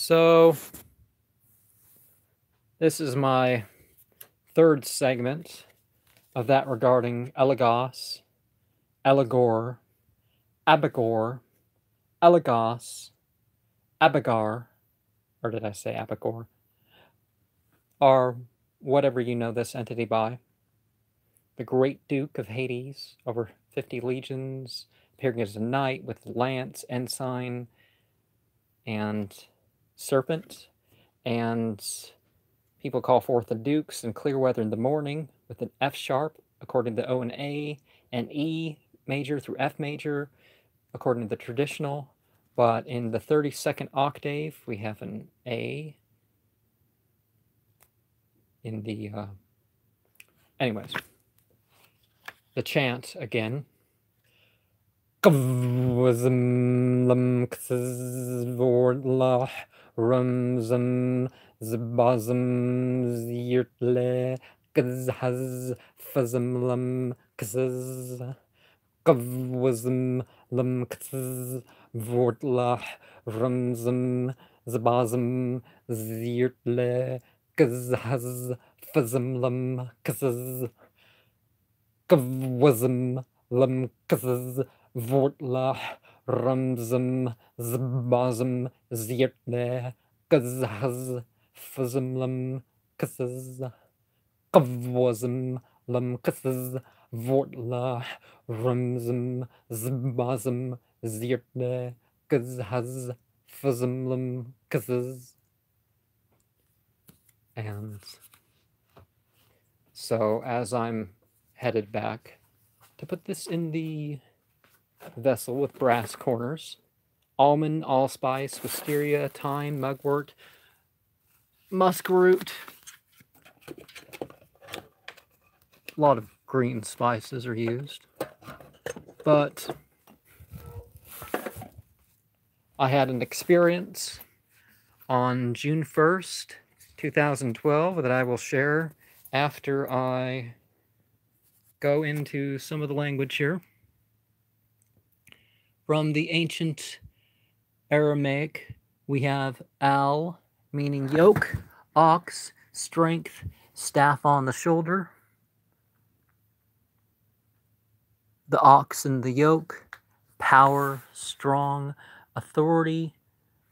So, this is my third segment of that regarding Eligos, Eligor, Abigor, Eligos, Abigar, or did I say Abigor? Or whatever you know this entity by. The great Duke of Hades, over 50 legions, appearing as a knight with lance, ensign, and serpent, and people call forth the dukes and clear weather in the morning with an F sharp according to O and A, and E major through F major according to the traditional. But in the 32nd octave, we have an A. In the, anyways, the chant again. Rumzum zbazum zirtle kazhaz fazum kaz qavzum lam kaz vortla rumzum zbazum zirtle kazhaz fazum lam kaz qavzum lam kaz vortla rumzum zbazum zirtle kazhaz fazum lam kaz qavzum lam kaz vortla rumzum zbazum zirtle kazhaz fazum lam kaz. And so as I'm headed back to put this in the vessel with brass corners, almond, allspice, wisteria, thyme, mugwort, muskroot. A lot of green spices are used. But I had an experience on June 1st, 2012 that I will share after I go into some of the language here. From the ancient Aramaic, we have al, meaning yoke, ox, strength, staff on the shoulder. The ox and the yoke, power, strong, authority,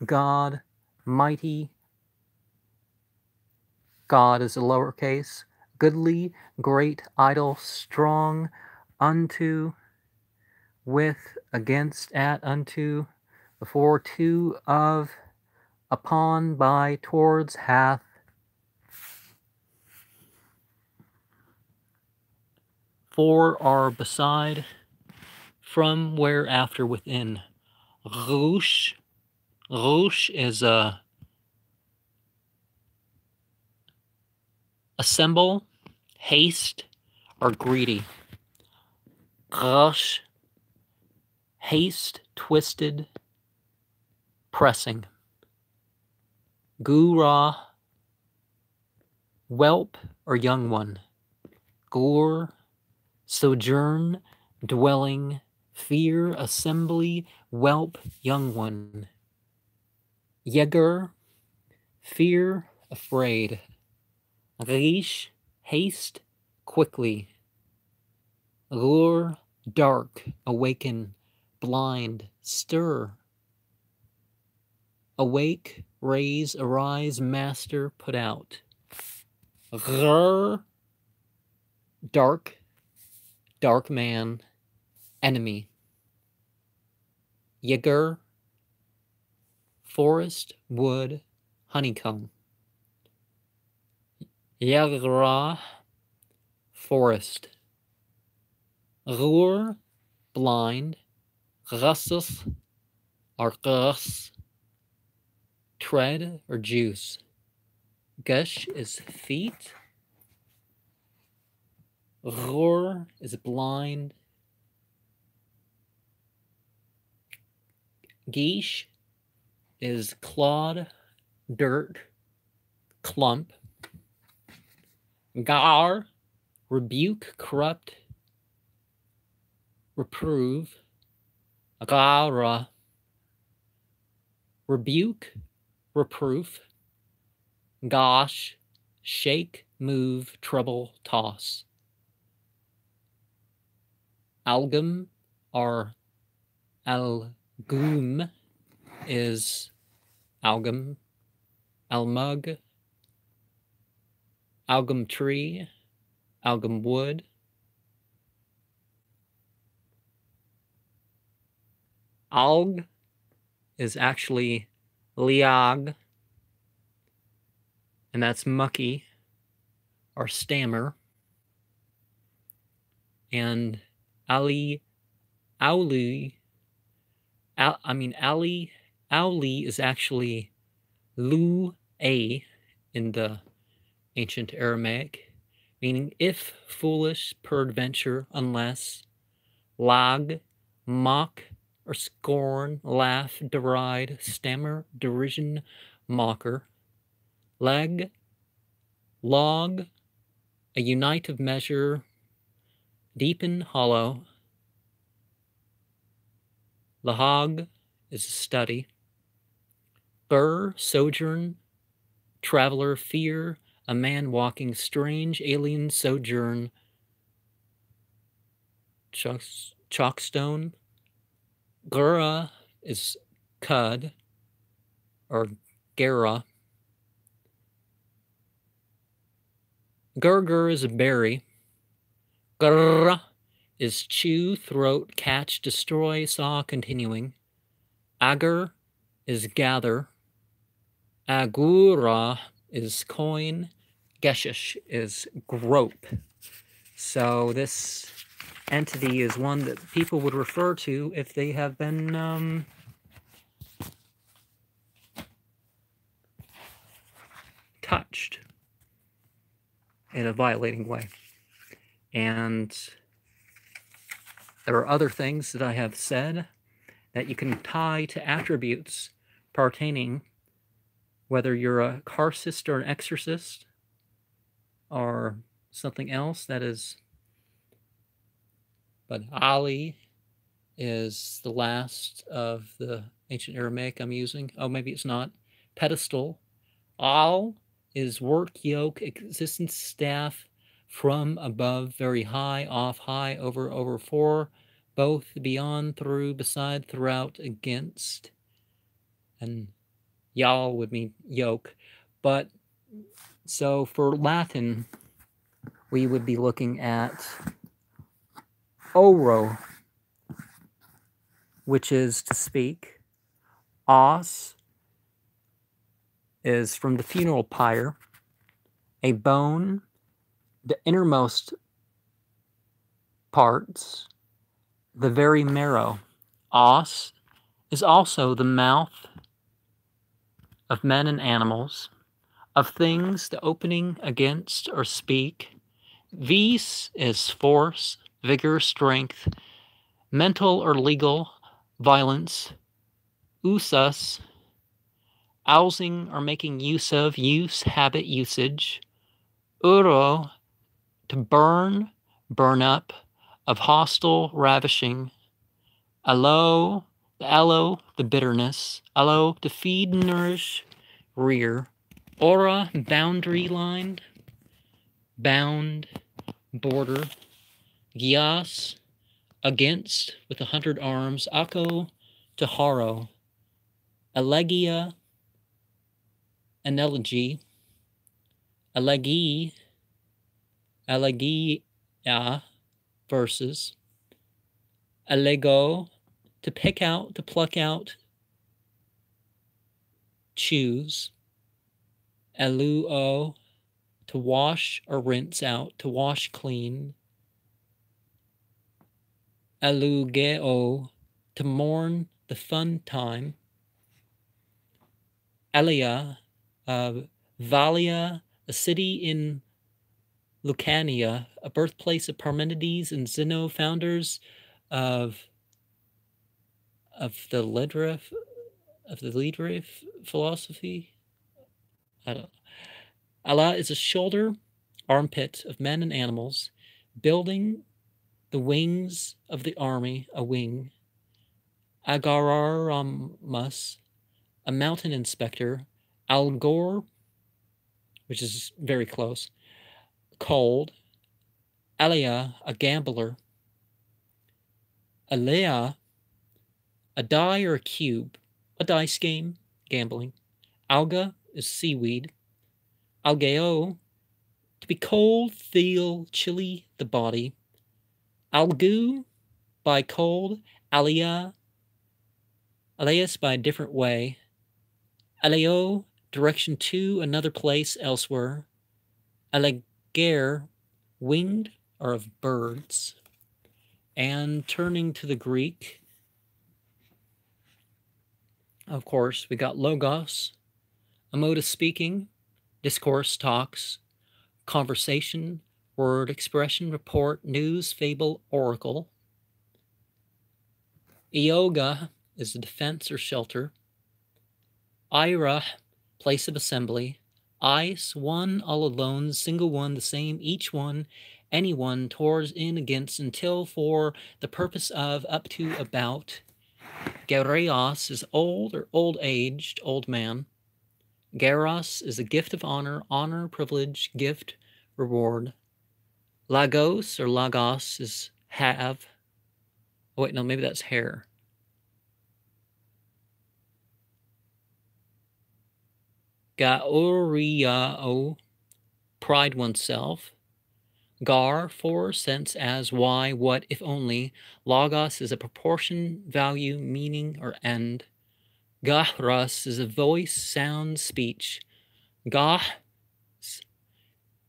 God, mighty. God is a lowercase. Goodly, great, idle, strong, unto, with, against, at, unto, before, to, of, upon, by, towards, hath, for, are, beside, from, where, after, within. Rouge. Rouge is a assemble, haste, or greedy. Rush, haste, twisted, pressing. Gura, whelp or young one. Gore, sojourn, dwelling, fear, assembly, whelp, young one. Yeager, fear, afraid. Riche, haste, quickly. Lure, dark, awaken, blind, stir. Awake, raise, arise, master, put out. Grr, dark, dark man, enemy. Yeager, forest, wood, honeycomb. Yagra, forest. Rur, blind. Rassus, or ras, tread or juice. Gush is feet. Rur is blind. Geesh is clod, dirt, clump. Gar, rebuke, corrupt, reprove. Gara, rebuke, reproof, gosh, shake, move, trouble, toss. Algum, or algum, is algum, almug, algum tree, algum wood. Alg is actually liag, and that's mucky or stammer. And ali, auli, auli is actually lu a in the ancient Aramaic, meaning if, foolish, peradventure, unless. Lag, mock or scorn, laugh, deride, stammer, derision, mocker. Leg, log, a unite of measure, deepen, hollow. Lahag is a study. Gur, sojourn, traveler, fear, a man walking, strange, alien, sojourn. Chalkstone. Gura is cud, or gera. Gurgur is a berry. Grrr is chew, throat, catch, destroy, saw, continuing. Agar is gather. Agura is coin. Geshish is grope. So this entity is one that people would refer to if they have been touched in a violating way. And there are other things that I have said that you can tie to attributes pertaining, whether you're a carcist or an exorcist or something else that is. But Ali is the last of the ancient Aramaic I'm using. Oh, maybe it's not. Pedestal. Al is work, yoke, existence, staff, from, above, very high, off, high, over, for, both, beyond, through, beside, throughout, against. And Yal would mean yoke. But so for Latin, we would be looking at oro, which is to speak. Os is from the funeral pyre, a bone, the innermost parts, the very marrow. Os is also the mouth of men and animals, of things, the opening against or speak. Vis is force, vigor, strength, mental or legal, violence. Usas, ousing or making use of, use, habit, usage. Uro, to burn, burn up, of hostile, ravishing. Aloe, the aloe, the bitterness. Aloe, to feed, nourish, rear. Aura, boundary line, bound, border. Gias, against, with 100 arms. Akko, to harrow. Elegia, an elegy. Elegia, verses. Eligo, to pick out, to pluck out, choose. Eluo, to wash or rinse out, to wash clean. Elugeo, to mourn, the fun time. Elia, Valia, a city in Lucania, a birthplace of Parmenides and Zeno, founders of the Lidrif philosophy. I don't know. Allah is a shoulder, armpit of men and animals, building the wings of the army, a wing. Agararamus, a mountain inspector. Eligor, which is very close. Cold. Elia, a gambler. Alea, a die or a cube. A dice game, gambling. Alga is seaweed. Algeo, to be cold, feel chilly, the body. Algu, by cold. Alia, alias, by a different way. Aleo, direction to another place elsewhere. Eligor, winged or of birds. And turning to the Greek, of course, we got logos, a mode of speaking, discourse, talks, conversation, word, expression, report, news, fable, oracle. Ioga is a defense or shelter. Ira, place of assembly. Ice, one, all alone, single one, the same, each one, anyone, towards, in, against, until, for, the purpose of, up to, about. Gereos is old or old-aged, old man. Geros is a gift of honor, privilege, gift, reward. Lagos or lagos is have. Oh, wait, no, maybe that's hair. Gaoriao, pride oneself. Gar, for, sense as, why, what, if only. Logos is a proportion, value, meaning, or end. Gahras is a voice, sound, speech. Gah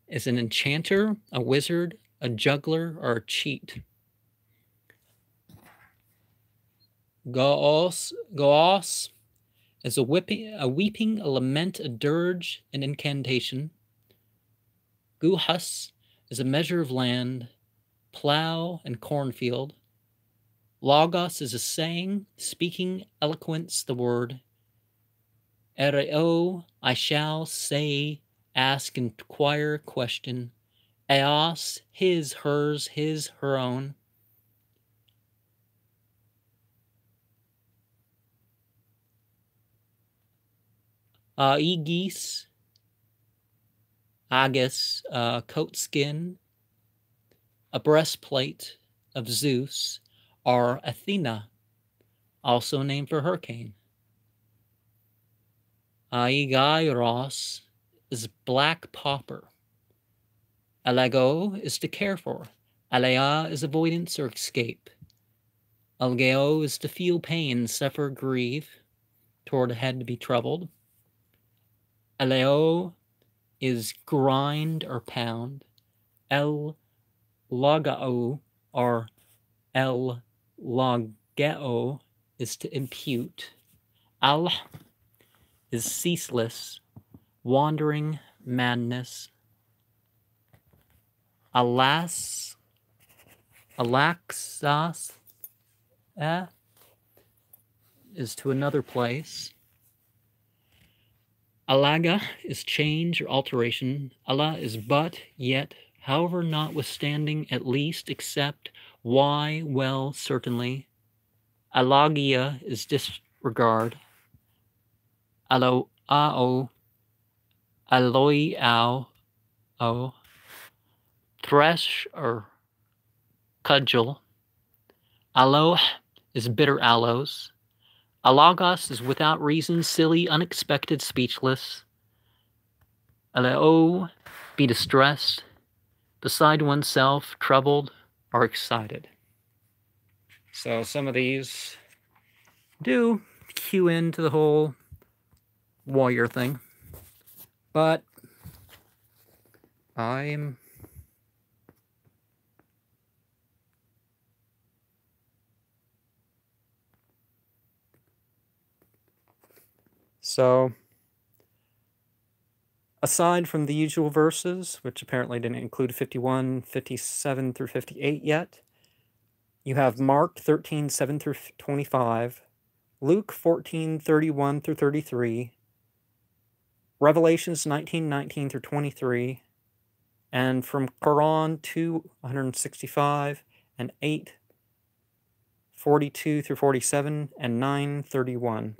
is an enchanter, a wizard, a juggler, or a cheat. Goos is a weeping, a lament, a dirge, an incantation. Guhas is a measure of land, plow, and cornfield. Logos is a saying, speaking, eloquence, the word. Ereo, I shall, say, ask, inquire, question. Eos, his, hers, his, her own. Aegis, agus, coat skin, a breastplate of Zeus, or Athena, also named for hurricane. Aigairos is black pauper. Alago is to care for. Alea is avoidance or escape. Algeo is to feel pain, suffer, grieve, toward a head to be troubled. Aleo is grind or pound. El logao or el logeo is to impute. Al is ceaseless, wandering, madness. Alaxas is to another place. Alaga is change or alteration. Allah is but, yet, however, notwithstanding, at least, except, why, well, certainly. Alagia is disregard. Aloao, aloiao, thresh or cudgel. Aloe is bitter aloes. Alagos is without reason, silly, unexpected, speechless. Aleo, be distressed, beside oneself, troubled, or excited. So some of these do cue into the whole warrior thing, but I'm so aside from the usual verses, which apparently didn't include 51, 57 through 58 yet, you have Mark 13, 7 through 25, Luke 14, 31 through 33, Revelations 19, 19 through 23, and from Quran 2, 165, and 8, 42 through 47, and 9, 31.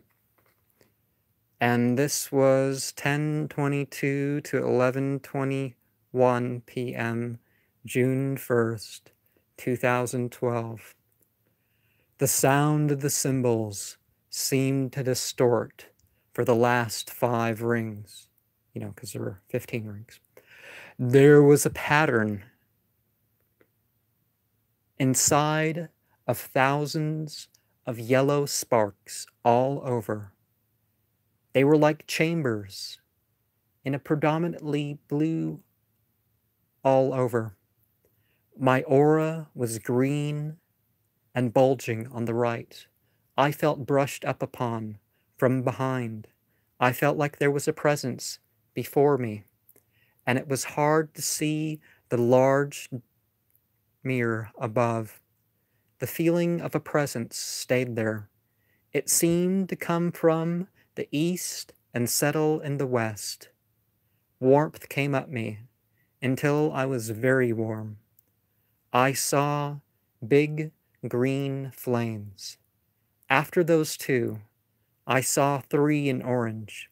And this was 10:22 to 11:21 p.m., June 1st, 2012. The sound of the cymbals seemed to distort for the last 5 rings, because there were 15 rings. There was a pattern inside of thousands of yellow sparks all over. They were like chambers in a predominantly blue all over. My aura was green and bulging on the right. I felt brushed up upon from behind. I felt like there was a presence before me, and it was hard to see the large mirror above. The feeling of a presence stayed there. It seemed to come from the east and settle in the west. Warmth came up me until I was very warm. I saw big green flames. After those 2, I saw 3 in orange.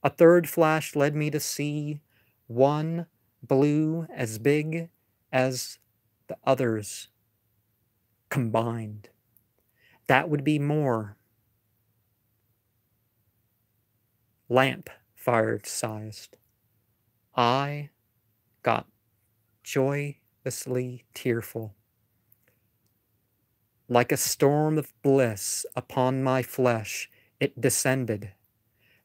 A third flash led me to see 1 blue as big as the others combined. That would be more lamp-fired sized. I got joyously tearful. Like a storm of bliss upon my flesh, it descended.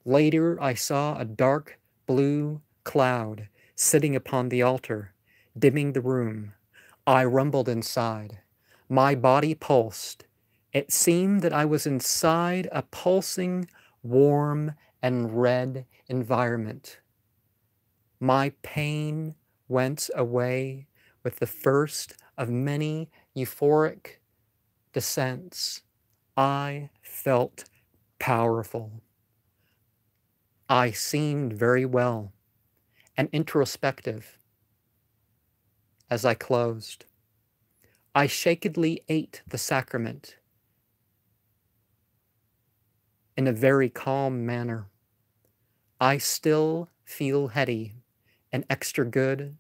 Later, I saw a dark blue cloud sitting upon the altar, dimming the room. I rumbled inside. My body pulsed. It seemed that I was inside a pulsing, warm, and red environment. My pain went away with the first of many euphoric descents. I felt powerful. I seemed very well and introspective as I closed. I shakily ate the sacrament in a very calm manner. I still feel heady and extra good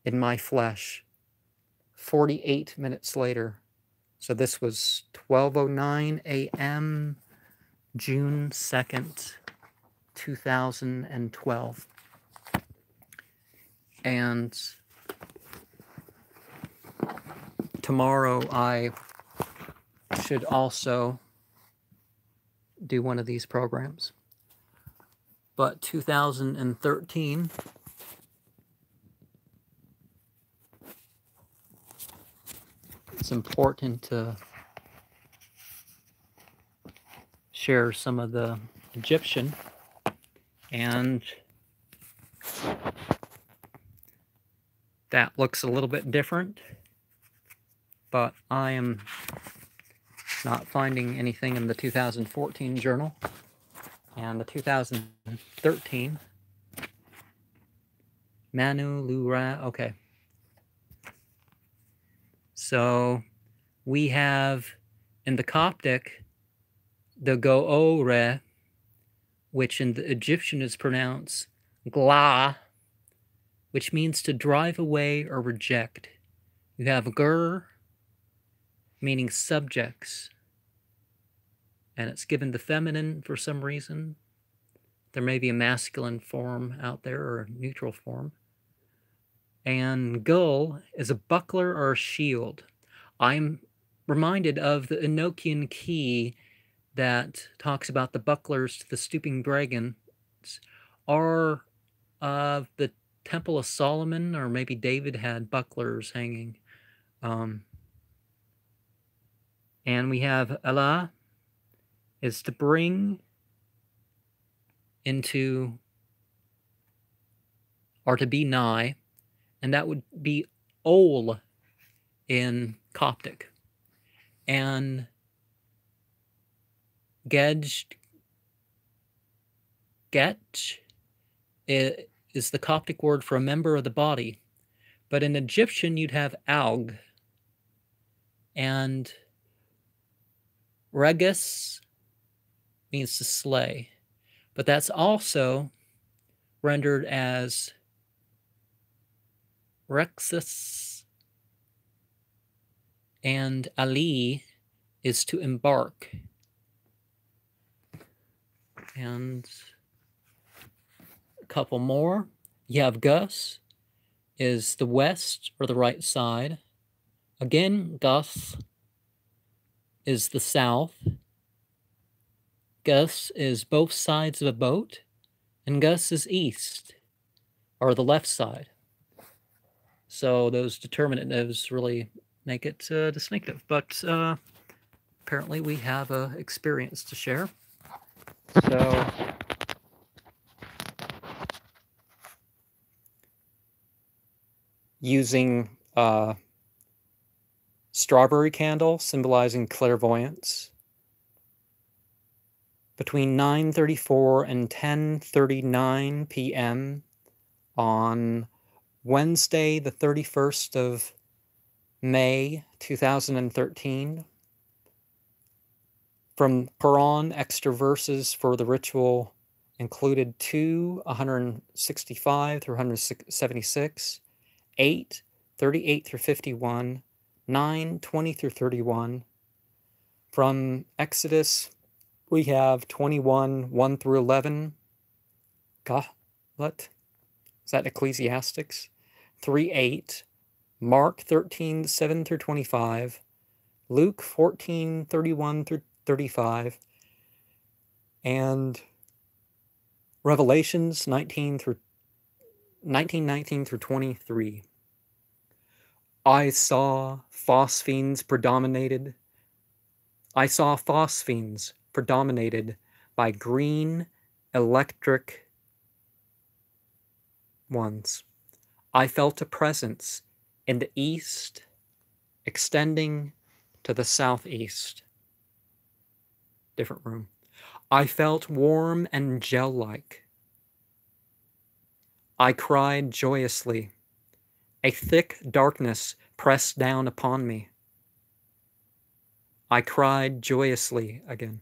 in my flesh. 48 minutes later, so this was 12:09 a.m., June 2nd, 2012. And tomorrow I should also do one of these programs. But 2013, it's important to share some of the Egyptian, and that looks a little bit different, but I am not finding anything in the 2014 journal. And the 2013, Manu Lura, okay. So we have in the Coptic, the Goore, which in the Egyptian is pronounced Gla, which means to drive away or reject. You have Gur, meaning subjects, and it's given the feminine for some reason. There may be a masculine form out there or a neutral form. And Gul is a buckler or a shield. I'm reminded of the Enochian key that talks about the bucklers to the stooping dragons, or of the Temple of Solomon, or maybe David had bucklers hanging. And we have Allah is to bring into, or to be nigh, and that would be Ol in Coptic. And Getch is the Coptic word for a member of the body. But in Egyptian, you'd have Aug. And Regis means to slay. But that's also rendered as Rexus, and Ali is to embark. And a couple more. You have Gus is the west or the right side. Again, Gus is the south. Gus is both sides of a boat, and Gus is east, or the left side. So those determinatives really make it distinctive. But apparently we have an experience to share. So using strawberry candle symbolizing clairvoyance, between 9:34 and 10:39 p.m. on Wednesday, the 31st of May, 2013. From Quran, extra verses for the ritual included 2, 165 through 176, 8, 38 through 51, 9, 20 through 31. From Exodus, we have 21, 1 through 11. What? Is that Ecclesiastics? 3, 8. Mark 13, 7 through 25. Luke 14, 31 through 35. And Revelations 19, 19 through 23. I saw phosphenes predominated by green electric ones. I felt a presence in the east extending to the southeast. Different room. I felt warm and gel-like. I cried joyously. A thick darkness pressed down upon me. I cried joyously again.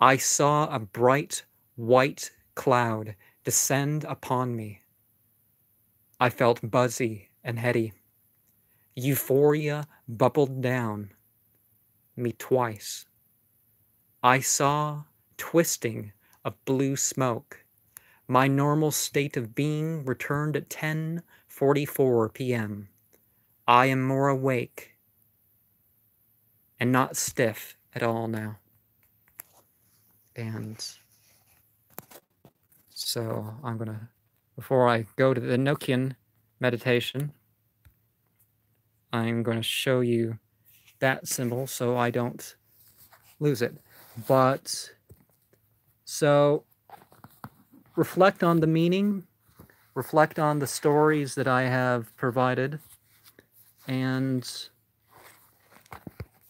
I saw a bright white cloud descend upon me. I felt buzzy and heady. Euphoria bubbled down me twice. I saw twisting of blue smoke. My normal state of being returned at 10:44 p.m. I am more awake and not stiff at all now. And so I'm going to, before I go to the Enochian meditation, I'm going to show you that symbol so I don't lose it. But, so, reflect on the meaning, reflect on the stories that I have provided, and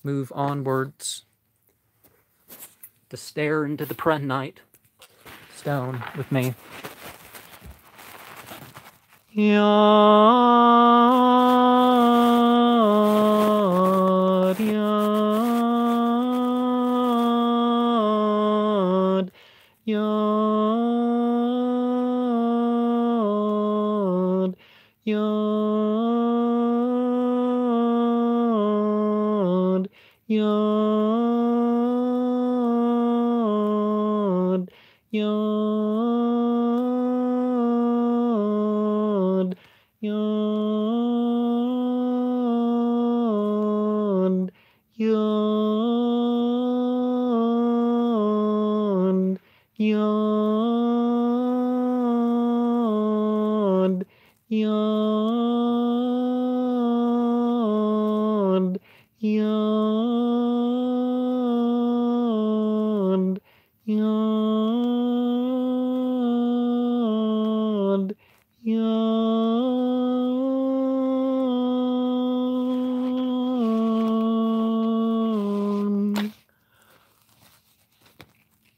move onwards to stare into the prehnite stone with me. Yod, yod, yod, yod, yod, yod, yod, yod, yod, yod, yod, yod, yod.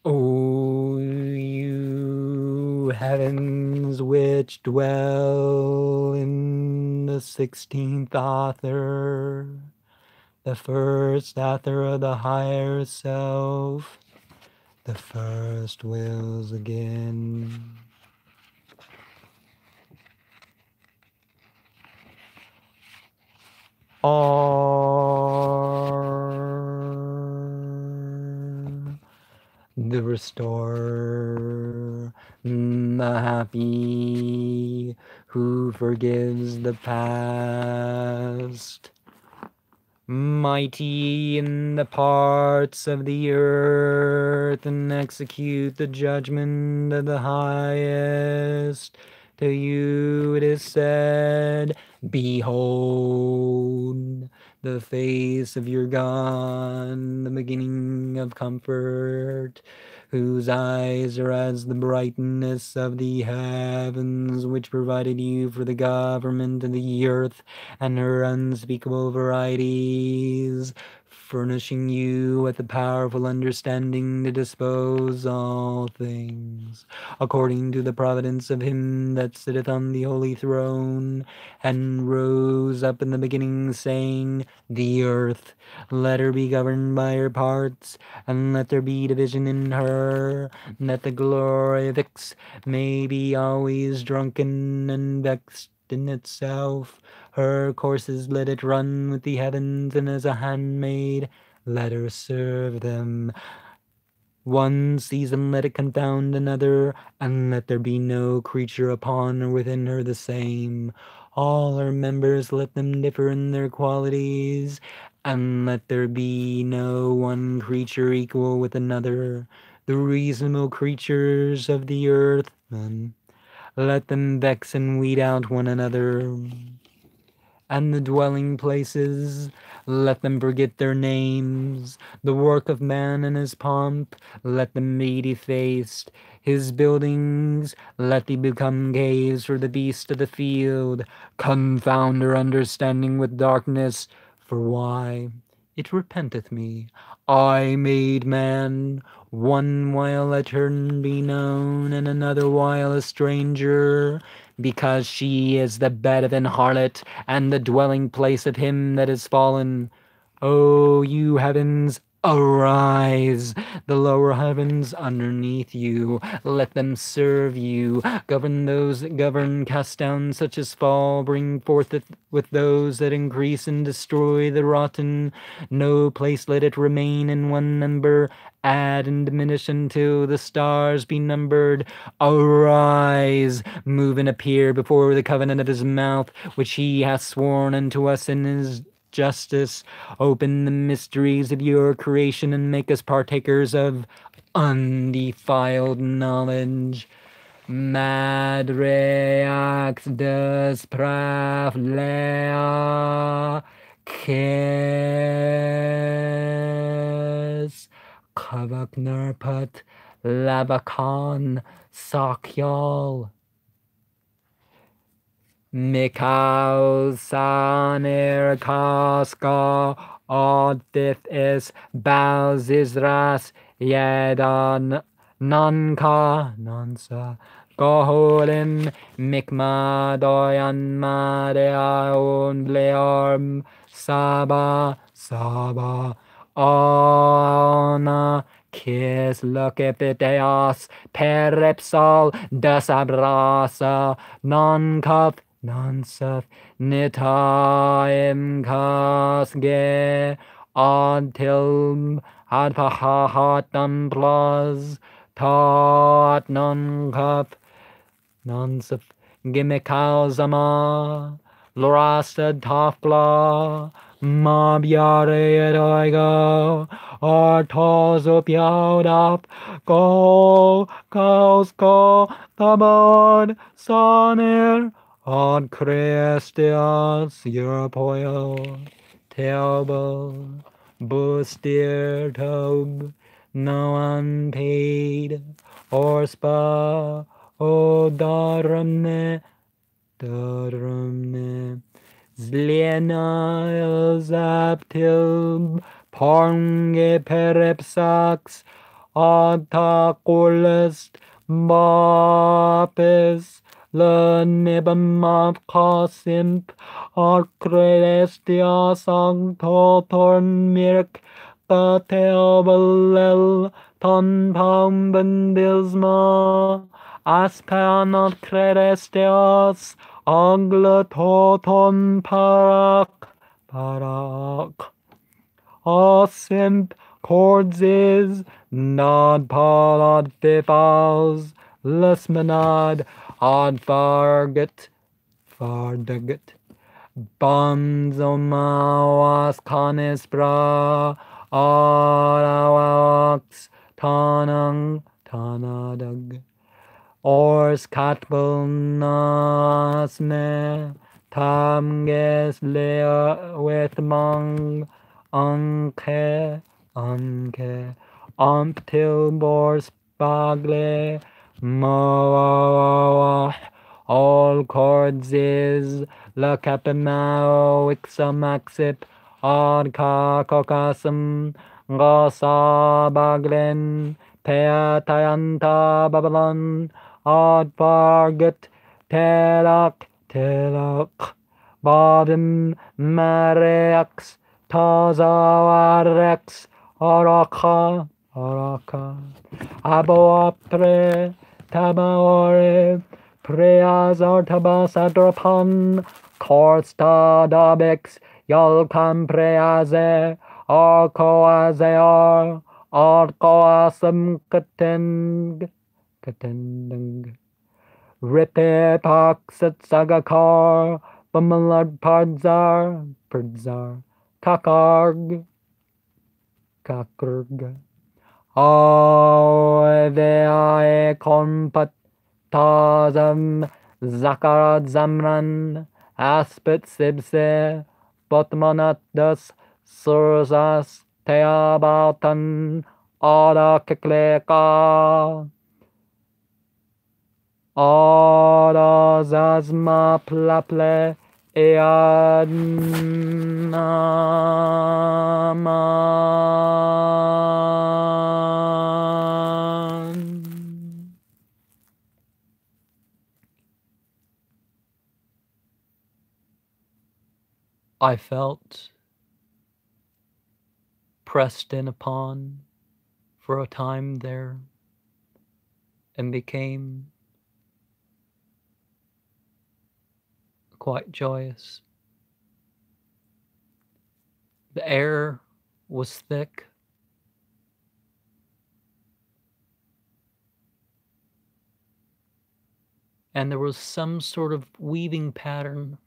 O you heavens which dwell in the 16th Aethyr, the first Aethyr of the higher self, the first wills again. Are the restorer, the happy, who forgives the past, mighty in the parts of the earth, and execute the judgment of the highest. To you it is said, behold the face of your God, the beginning of comfort, whose eyes are as the brightness of the heavens, which provided you for the government of the earth and her unspeakable varieties, furnishing you with a powerful understanding to dispose all things according to the providence of him that sitteth on the holy throne, and rose up in the beginning, saying, the earth, let her be governed by her parts, and let there be division in her, that the glory of Ix may be always drunken and vexed in itself. Her courses let it run with the heavens, and as a handmaid let her serve them. One season let it confound another, and let there be no creature upon or within her the same. All her members let them differ in their qualities, and let there be no one creature equal with another. The reasonable creatures of the earth, let them vex and weed out one another. And the dwelling places, let them forget their names. The work of man and his pomp, let them be defaced. His buildings, let they become caves for the beast of the field. Confound her understanding with darkness, for why? It repenteth me. I made man, one while a turn be known, and another while a stranger, because she is the bed of an harlot, and the dwelling place of him that is fallen. O you heavens, arise! The lower heavens underneath you, let them serve you. Govern those that govern, cast down such as fall, bring forth with those that increase, and destroy the rotten. No place let it remain in one number. Add and diminish until the stars be numbered. Arise, move and appear before the covenant of his mouth, which he hath sworn unto us in his justice. Open the mysteries of your creation and make us partakers of undefiled knowledge. Madreax despravlea kes kavaknarpat lavakan sakyal. Mikausanir kaska odith is balzizras yedan nansa goholim mikmadoyan madeaon bleorm saba ona kis locepideas peripsal desabrasa non-cup non-suf nitaim kasge adtilm adpahatam plus tot non-cup non-suf gimmikalzama lorasta tafla mabiare edoigo artos upiaudap go kausko tabon sonir ad Christias Europoio Teobo Bustir Tob no unpaid or spa o darumne Zlena zaptil ponge peripsax atakulest bapis lenibam kasimp acredestia sanctotorn mirk Patelbalel ton pomben bilsma, aspanot crederestios, anglototon parak, simp chords is, nod palad fifals, lusmanad, ad farget, bonzomawas canispra, arawax, tanadag. Ors catbulnas me, tamges lea with mong, anke, umptilbor spagle, mo, all chords is, la capimao, ixamaxip, ad cocasum, gosa baglen, peatayanta babylon, ad farget, telak, badim, marex, tazawarex, araka, aboapre, tabaore, preazartabasadrapan, corsta dabex, yalcam preaze, arcoazear, arcoasum katendang, ripe paxat sagakar, bamalad pardzar, kakarg, Aveae compat tazam zakarad zamran aspet sibse botmanatas sursas teabatan ada kekleka ada zazma plaple I felt pressed in upon for a time there and became quite joyous. The air was thick. And there was some sort of weaving pattern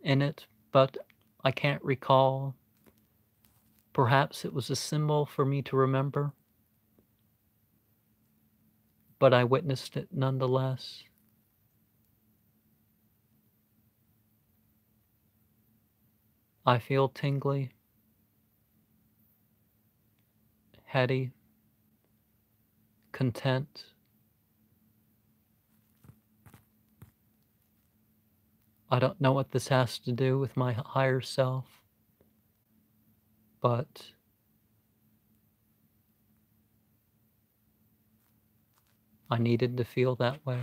in it, but I can't recall. Perhaps it was a symbol for me to remember, but I witnessed it nonetheless. I feel tingly, heady, content. I don't know what this has to do with my higher self, but I needed to feel that way.